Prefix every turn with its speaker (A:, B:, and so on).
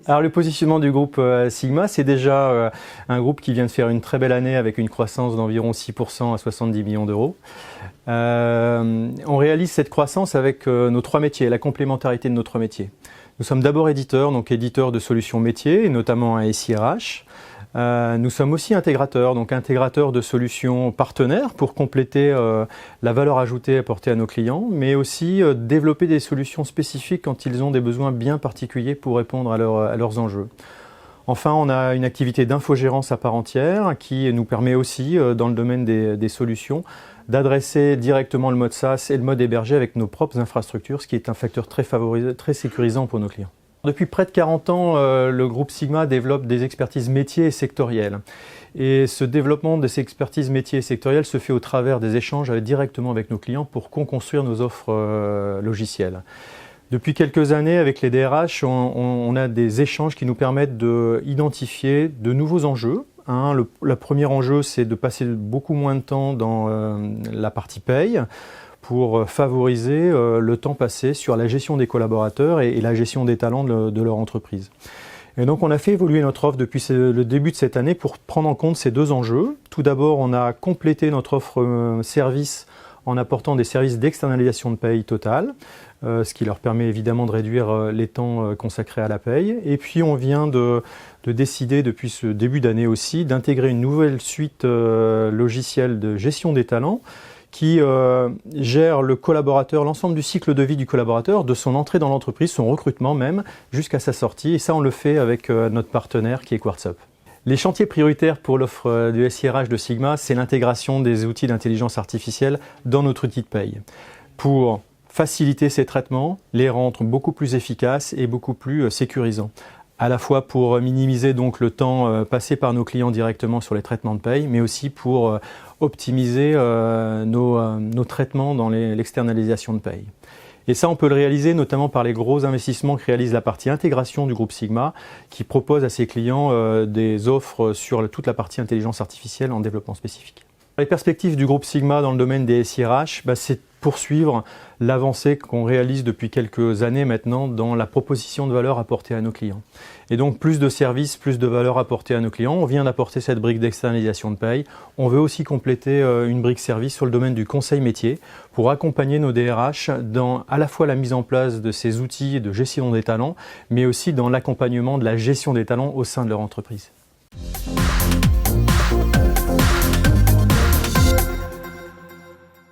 A: Alors le positionnement du groupe Sigma, c'est déjà un groupe qui vient de faire une très belle année avec une croissance d'environ 6% à 70 millions d'euros. On réalise cette croissance avec nos trois métiers, la complémentarité de nos trois métiers. Nous sommes d'abord éditeurs, donc éditeurs de solutions métiers, et notamment un SIRH. Nous sommes aussi intégrateurs, donc intégrateurs de solutions partenaires pour compléter la valeur ajoutée apportée à nos clients, mais aussi développer des solutions spécifiques quand ils ont des besoins bien particuliers pour répondre à leurs enjeux. Enfin, on a une activité d'infogérance à part entière qui nous permet aussi, dans le domaine des solutions, d'adresser directement le mode SaaS et le mode hébergé avec nos propres infrastructures, ce qui est un facteur très sécurisant pour nos clients. Depuis près de 40 ans, le groupe Sigma développe des expertises métiers et sectorielles. Et ce développement de ces expertises métiers et sectorielles se fait au travers des échanges directement avec nos clients pour co-construire nos offres logicielles. Depuis quelques années, avec les DRH, on a des échanges qui nous permettent d'identifier de nouveaux enjeux. Le premier enjeu, c'est de passer beaucoup moins de temps dans la partie paye, pour favoriser le temps passé sur la gestion des collaborateurs et la gestion des talents de leur entreprise. Et donc on a fait évoluer notre offre depuis le début de cette année pour prendre en compte ces deux enjeux. Tout d'abord, on a complété notre offre service en apportant des services d'externalisation de paye totale, ce qui leur permet évidemment de réduire les temps consacrés à la paye. Et puis on vient de décider depuis ce début d'année aussi d'intégrer une nouvelle suite logicielle de gestion des talents qui gère le collaborateur, l'ensemble du cycle de vie du collaborateur, de son entrée dans l'entreprise, son recrutement même, jusqu'à sa sortie. Et ça, on le fait avec notre partenaire qui est Quartzup. Les chantiers prioritaires pour l'offre du SIRH de Sigma, c'est l'intégration des outils d'intelligence artificielle dans notre outil de paye, pour faciliter ces traitements, les rendre beaucoup plus efficaces et beaucoup plus sécurisants. À la fois pour minimiser donc le temps passé par nos clients directement sur les traitements de paye, mais aussi pour optimiser nos traitements dans l'externalisation de paye. Et ça, on peut le réaliser notamment par les gros investissements que réalise la partie intégration du groupe Sigma, qui propose à ses clients des offres sur toute la partie intelligence artificielle en développement spécifique. Les perspectives du groupe Sigma dans le domaine des SIRH, c'est poursuivre l'avancée qu'on réalise depuis quelques années maintenant dans la proposition de valeur apportée à nos clients. Et donc plus de services, plus de valeur apportée à nos clients. On vient d'apporter cette brique d'externalisation de paye. On veut aussi compléter une brique service sur le domaine du conseil métier pour accompagner nos DRH dans à la fois la mise en place de ces outils de gestion des talents, mais aussi dans l'accompagnement de la gestion des talents au sein de leur entreprise.